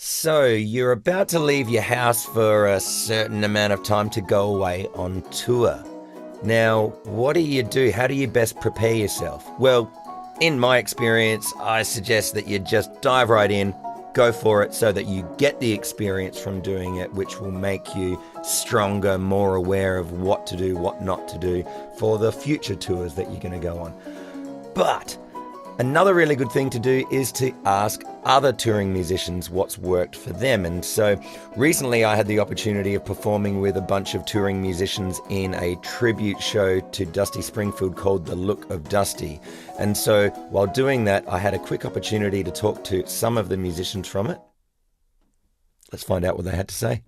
So, you're about to leave your house for a certain amount of time to go away on tour. Now, what do you do? How do you best prepare yourself? Well, in my experience, I suggest that you just dive right in, go for it so that you get the experience from doing it, which will make you stronger, more aware of what to do, what not to do for the future tours that you're going to go on. But another really good thing to do is to ask other touring musicians what's worked for them. And so recently I had the opportunity of performing with a bunch of touring musicians in a tribute show to Dusty Springfield called The Look of Dusty. And so while doing that, I had a quick opportunity to talk to some of the musicians from it. Let's find out what they had to say.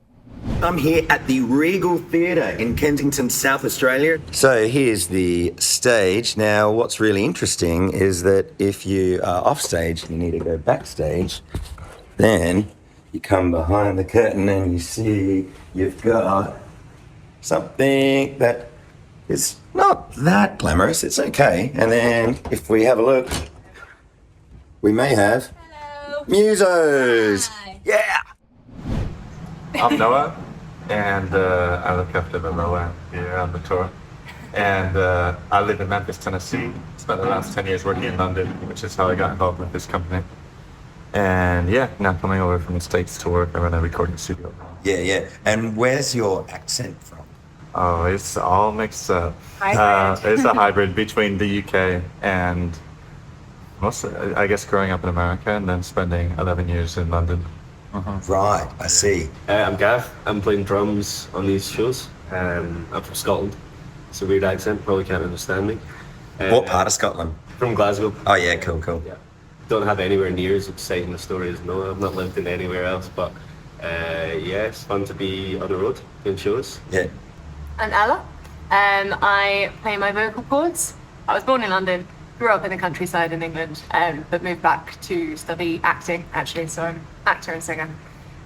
I'm here at the Regal Theatre in Kensington, South Australia. So here's the stage. Now, what's really interesting is that if you are off stage, you need to go backstage. Then you come behind the curtain and you see you've got something that is not that glamorous. It's okay. And then if we have a look, we may have musos. Hi. Yeah. I'm Noah, and I look after the low end here on the tour. And I live in Memphis, Tennessee. Spent the last 10 years working in London, which is how I got involved with this company. And yeah, now coming over from the States to work. I run a recording studio. Yeah. And where's your accent from? Oh, it's all mixed up. Hybrid. It's a hybrid between the UK and mostly, I guess, growing up in America and then spending 11 years in London. Right, I see. I'm Gav. I'm playing drums on these shows. I'm from Scotland. It's a weird accent, probably can't understand me. What part of Scotland? From Glasgow. Oh yeah, cool. Yeah. Don't have anywhere near as exciting a story as Noah. I've not lived in anywhere else, but yeah, it's fun to be on the road doing shows. Yeah. I'm Ella. I play my vocal cords. I was born in London, grew up in the countryside in England, but moved back to study acting, actually, so I'm actor and singer.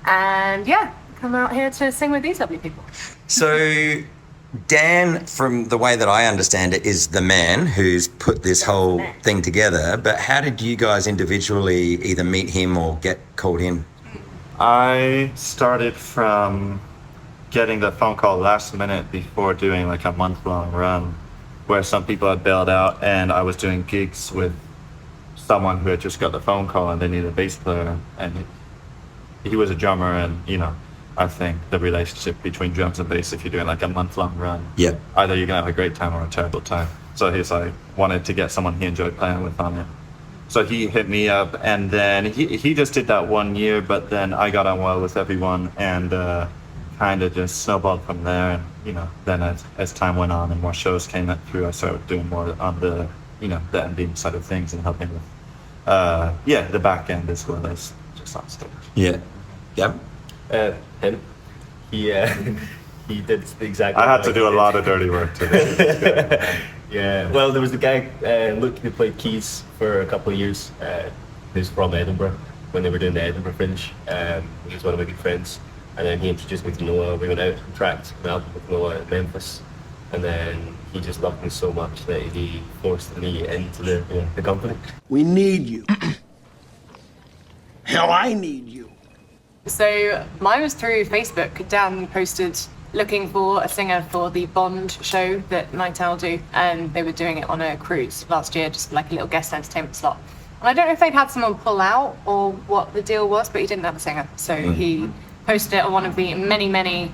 And yeah, come out here to sing with these lovely people. So Dan, from the way that I understand it, is the man who's put this whole thing together, but how did you guys individually either meet him or get called in? I started from getting the phone call last minute before doing like a month-long run where some people had bailed out and I was doing gigs with someone who had just got the phone call and they needed a bass player, and he was a drummer, and I think the relationship between drums and bass, if you're doing like a month-long run, either you're gonna have a great time or a terrible time. So he's like wanted to get someone he enjoyed playing with on it. So he hit me up, and then he just did that 1 year, but then I got on well with everyone and kind of just snowballed from there. And then as time went on and more shows came through, I started doing more on the the ending side of things and helping with the back end as well as just on stage. Yeah. Him. He did exactly. I had to do a lot of dirty work today. Yeah, well, there was the guy, Luke, who played keys for a couple of years, who's from Edinburgh, when they were doing the Edinburgh Fringe. He was one of my good friends, and then he introduced me to Noah. We went out and tracked an album with Noah in Memphis, and then he just loved me so much that he forced me into the company. We need you. Hell, I need you. So mine was through Facebook. Dan posted looking for a singer for the Bond show that Night Owl do, and they were doing it on a cruise last year, just like a little guest entertainment slot. And I don't know if they'd had someone pull out or what the deal was, but he didn't have a singer. So he posted it on one of the many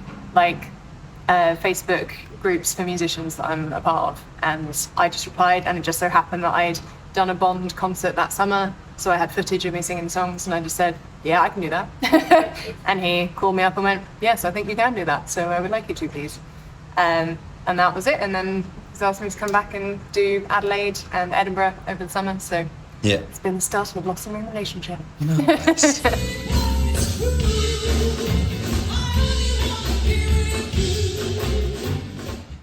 Facebook groups for musicians that I'm a part of. And I just replied, and it just so happened that I'd done a Bond concert that summer. So I had footage of me singing songs, and I just said, yeah, I can do that. And he called me up and went, yes, I think you can do that. So I would like you to, please. And that was it. And then he's asked me to come back and do Adelaide and Edinburgh over the summer. So it's been the start of a blossoming relationship. Nice.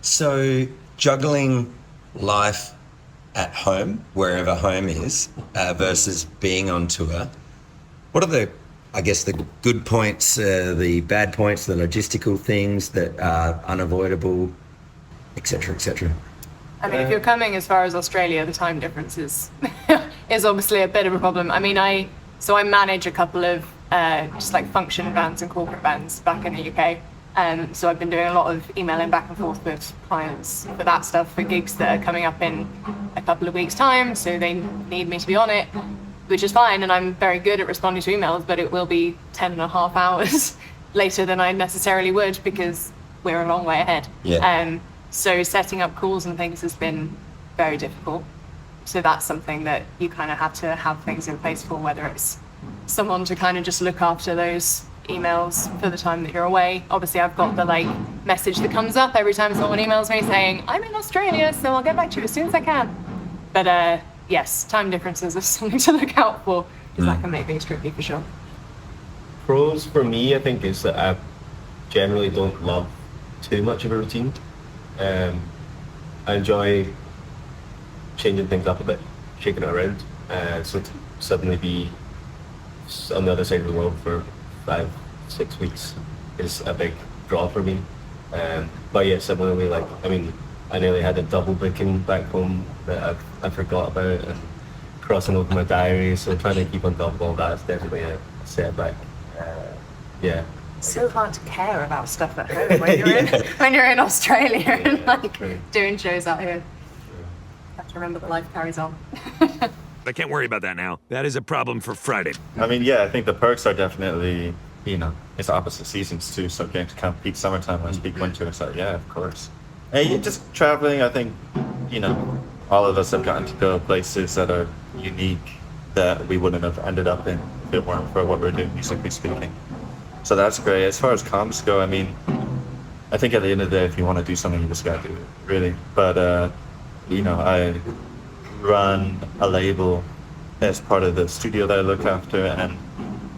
So juggling life at home, wherever home is, versus being on tour, what are the good points, the bad points, the logistical things that are unavoidable, etc., etc.? I mean, if you're coming as far as Australia, the time difference is obviously a bit of a problem. I mean, I manage a couple of just like function bands and corporate bands back in the UK. So I've been doing a lot of emailing back and forth with clients for that stuff, for gigs that are coming up in a couple of weeks' time. So they need me to be on it, which is fine. And I'm very good at responding to emails, but it will be 10 and a half hours later than I necessarily would, because we're a long way ahead. Yeah. So setting up calls and things has been very difficult. So that's something that you kind of have to have things in place for, whether it's someone to kind of just look after those emails for the time that you're away. Obviously, I've got the like message that comes up every time someone emails me saying, I'm in Australia, so I'll get back to you as soon as I can. But yes, time differences are something to look out for, because that can make things tricky for sure. Pros for me, I think, is that I generally don't love too much of a routine. I enjoy changing things up a bit, shaking it around. So to suddenly be on the other side of the world for 5-6 weeks is a big draw for me. But yeah, similarly, like, I mean, I nearly had a double booking back home that I forgot about and crossing over my diary, so trying to keep on top of all that is definitely a setback. Yeah. It's so hard to care about stuff at home when you're, when you're in Australia and like doing shows out here. Have to remember that life carries on. I can't worry about that now. That is a problem for Friday. I mean, yeah, I think the perks are definitely, you know, it's opposite seasons too. So getting to kind of peak summertime and peak winter, it's like, yeah, of course. And you just traveling, I think, you know, all of us have gotten to go places that are unique that we wouldn't have ended up in if it weren't for what we're doing, musically speaking. So that's great. As far as comms go, I mean, I think at the end of the day, if you want to do something, you just got to do it, really. But, you know, I run a label as part of the studio that I look after, and,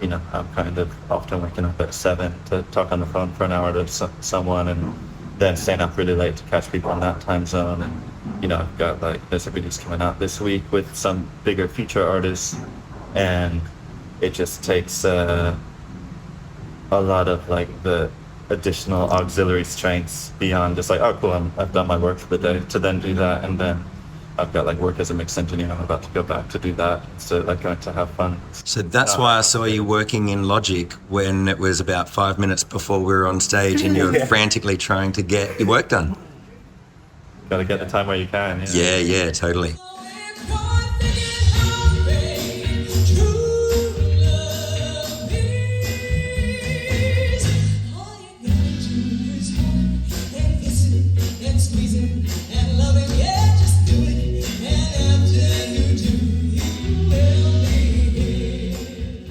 you know, I'm kind of often waking up at 7 to talk on the phone for an hour to someone, and then staying up really late to catch people in that time zone. And, you know, I've got like, there's a release coming out this week with some bigger feature artists, and it just takes a lot of like the additional auxiliary strengths beyond just like, oh cool, I've done my work for the day, to then do that. And then I've got like work as a mix engineer, I'm about to go back to do that, so like going to have fun. So that's why I saw you working in Logic when it was about 5 minutes before we were on stage and you were frantically trying to get your work done. Gotta get the time where you can. Yeah, totally.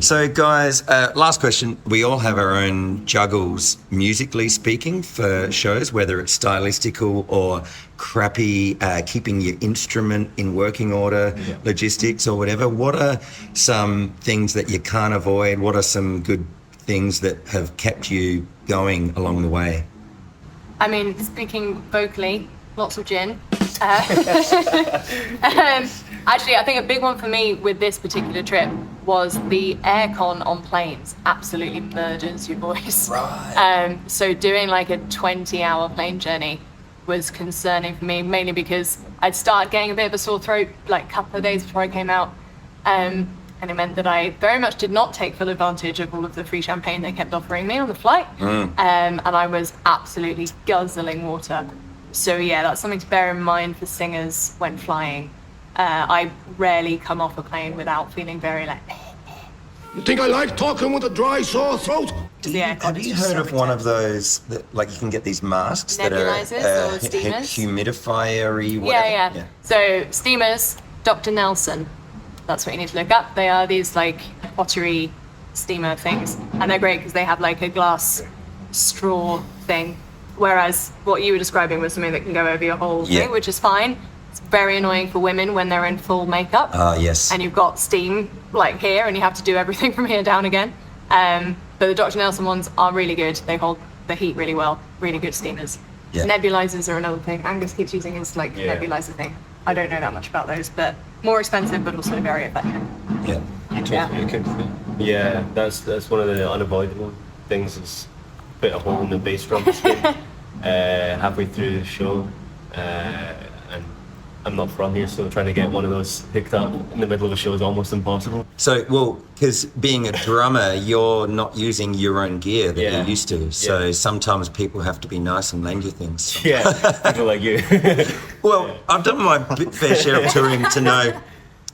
So guys, last question. We all have our own juggles, musically speaking, for shows, whether it's stylistical or crappy, keeping your instrument in working order, logistics or whatever. What are some things that you can't avoid? What are some good things that have kept you going along the way? I mean, speaking vocally, lots of gin. Actually, I think a big one for me with this particular trip was the aircon on planes absolutely murders your voice. Right. So doing like a 20-hour plane journey was concerning for me, mainly because I'd started getting a bit of a sore throat like a couple of days before I came out. And it meant that I very much did not take full advantage of all of the free champagne they kept offering me on the flight. And I was absolutely guzzling water. So yeah, that's something to bear in mind for singers when flying. I rarely come off a plane without feeling very like... You think I like talking with a dry, sore throat? Have you heard of one of those, that, like you can get these masks Nebulizers that are or steamers? Humidifier-y, whatever? Yeah. So steamers, Dr. Nelson, that's what you need to look up. They are these like pottery steamer things, and they're great because they have like a glass straw thing, whereas what you were describing was something that can go over your whole thing, which is fine. It's very annoying for women when they're in full makeup. Yes. And you've got steam like here, and you have to do everything from here down again. But the Dr. Nelson ones are really good. They hold the heat really well. Really good steamers. Yeah. Nebulizers are another thing. Angus keeps using his like nebulizer thing. I don't know that much about those, but more expensive, but also very effective. Yeah, that's one of the unavoidable things, is put a hole in the bass drum skin halfway through the show, and I'm not from here, so trying to get one of those picked up in the middle of a show is almost impossible. So, well, because being a drummer, you're not using your own gear that you're used to. So sometimes people have to be nice and lend you things. Yeah, people like you. Well, I've done my fair share of touring to know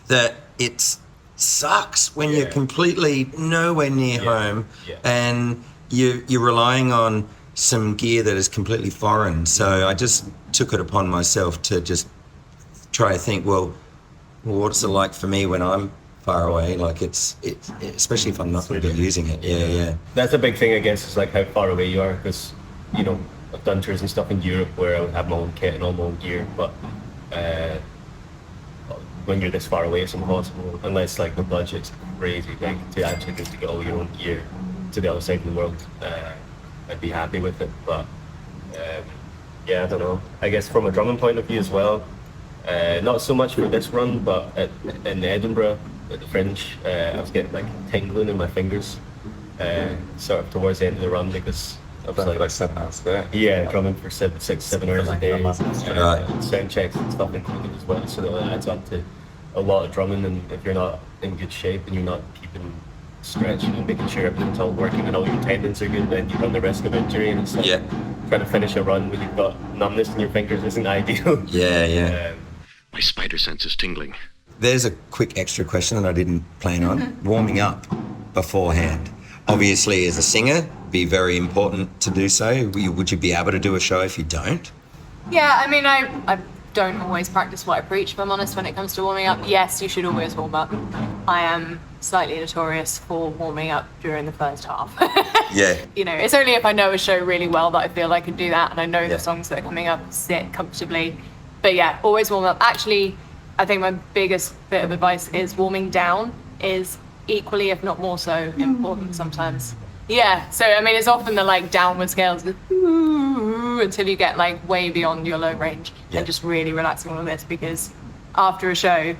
that it sucks when you're completely nowhere near home and you're relying on some gear that is completely foreign. So I just took it upon myself to just try to think, well, what's it like for me when I'm far away? Like it's especially if I'm not going to be using it. Yeah. That's a big thing, I guess, is like how far away you are, because, you know, I've done tours and stuff in Europe where I would have my own kit and all my own gear, but when you're this far away, it's impossible unless like the budget's crazy big to actually just to get all your own gear to the other side of the world. I'd be happy with it, but yeah, I don't know. I guess from a drumming point of view as well, not so much for this run, but in Edinburgh at the Fringe, I was getting like tingling in my fingers, sort of towards the end of the run, because I was like 7 hours a day. Yeah, drumming for 7 hours a day, sound checks and stuff included as well, so that adds up to a lot of drumming. And if you're not in good shape and you're not keeping stretching and making sure everything's all working and all your tendons are good, then you run the risk of injury, and it's like trying to finish a run when you've got numbness in your fingers isn't ideal. My spider sense is tingling. There's a quick extra question that I didn't plan on. Warming up beforehand. Obviously, as a singer, be very important to do so. Would you be able to do a show if you don't? Yeah, I mean, I don't always practice what I preach, if I'm honest, when it comes to warming up. Yes, you should always warm up. I am slightly notorious for warming up during the first half. You know, it's only if I know a show really well that I feel I can do that, and I know the songs that are coming up sit comfortably. But yeah, always warm up. Actually, I think my biggest bit of advice is warming down is equally, if not more so, important sometimes. Yeah, so I mean, it's often the like downward scales until you get like way beyond your low range and just really relaxing all of this, because after a show,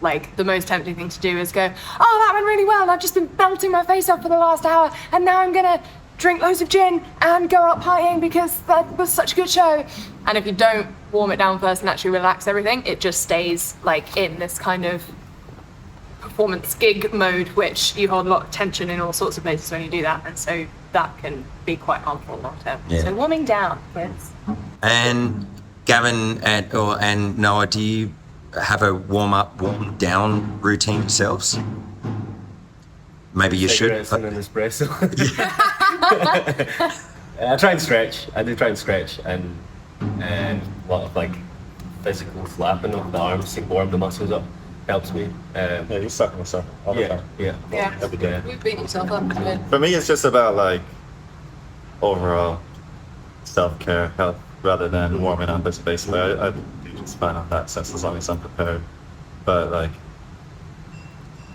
like the most tempting thing to do is go, oh, that went really well, I've just been belting my face off for the last hour and now I'm gonna drink loads of gin and go out partying because that was such a good show. And if you don't warm it down first and actually relax everything, it just stays like in this kind of performance gig mode, which you hold a lot of tension in all sorts of places when you do that, and so that can be quite harmful long term. So warming down, kids. And Gavin and Noah, do you have a warm down routine yourselves? Maybe you should. And an espresso. I try and stretch. I do try and stretch, and a lot of like physical flapping of the arms to warm the muscles up helps me. You suck myself all the time. Every day. You've beaten yourself up. For me, it's just about like overall self-care, health, rather than warming up. It's basically I do just fine on that sense as long as I'm prepared. But like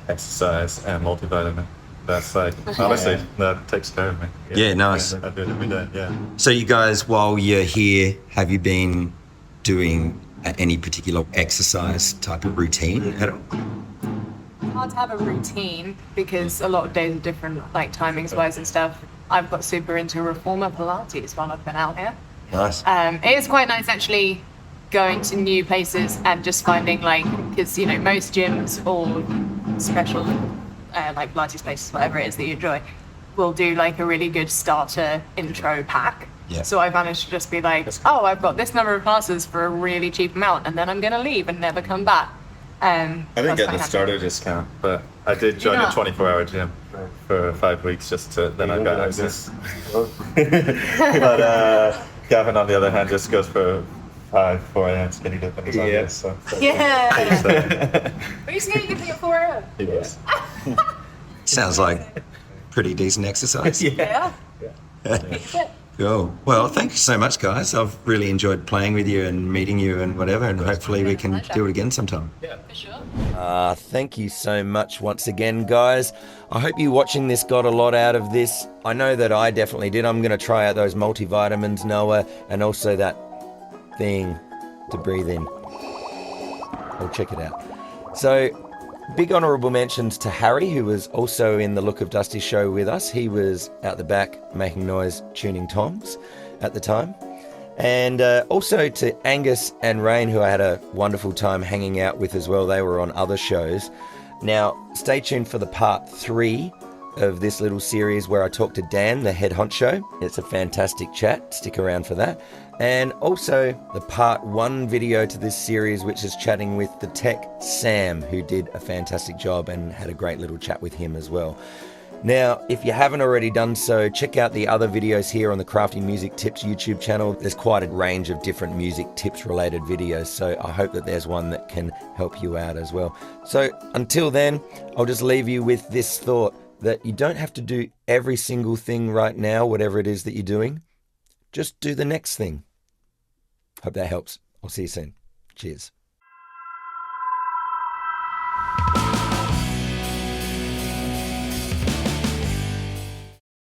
exercise and multivitamin, that's like honestly that takes care of me. Yeah, nice. I do it every day. Yeah. So you guys, while you're here, have you been doing any particular exercise type of routine at all? Hard to have a routine because a lot of days are different, like timings wise and stuff. I've got super into reformer Pilates while I've been out here. Nice. It is quite nice actually going to new places and just finding like, because you know most gyms or special like Pilates places, whatever it is that you enjoy, will do like a really good starter intro pack. Yeah. So I managed to just be like, oh, I've got this number of classes for a really cheap amount, and then I'm gonna leave and never come back. I didn't get the starter discount, but I did join a 24-hour gym for 5 weeks just to, then I got access. But Gavin, on the other hand, just goes for 4 a.m. skinny dipping. So Are you skinny dipping at 4 a.m.? He was. Sounds like pretty decent exercise. Yeah. Cool. Well, thank you so much, guys. I've really enjoyed playing with you and meeting you and whatever, and hopefully we can do it again sometime. Yeah, for sure. Thank you so much once again, guys. I hope you watching this got a lot out of this. I know that I definitely did. I'm going to try out those multivitamins, Noah, and also that thing to breathe in. I'll check it out. So, big honourable mentions to Harry, who was also in the Look of Dusty show with us. He was out the back making noise, tuning toms at the time. And also to Angus and Rain, who I had a wonderful time hanging out with as well. They were on other shows. Now, stay tuned for the part 3 of this little series where I talk to Dan, the head honcho. It's a fantastic chat. Stick around for that. And also the part 1 video to this series, which is chatting with the tech Sam, who did a fantastic job, and had a great little chat with him as well. Now, if you haven't already done so, check out the other videos here on the Crafty Music Tips YouTube channel. There's quite a range of different music tips related videos, so I hope that there's one that can help you out as well. So until then, I'll just leave you with this thought, that you don't have to do every single thing right now, whatever it is that you're doing. Just do the next thing. Hope that helps. I'll see you soon. Cheers.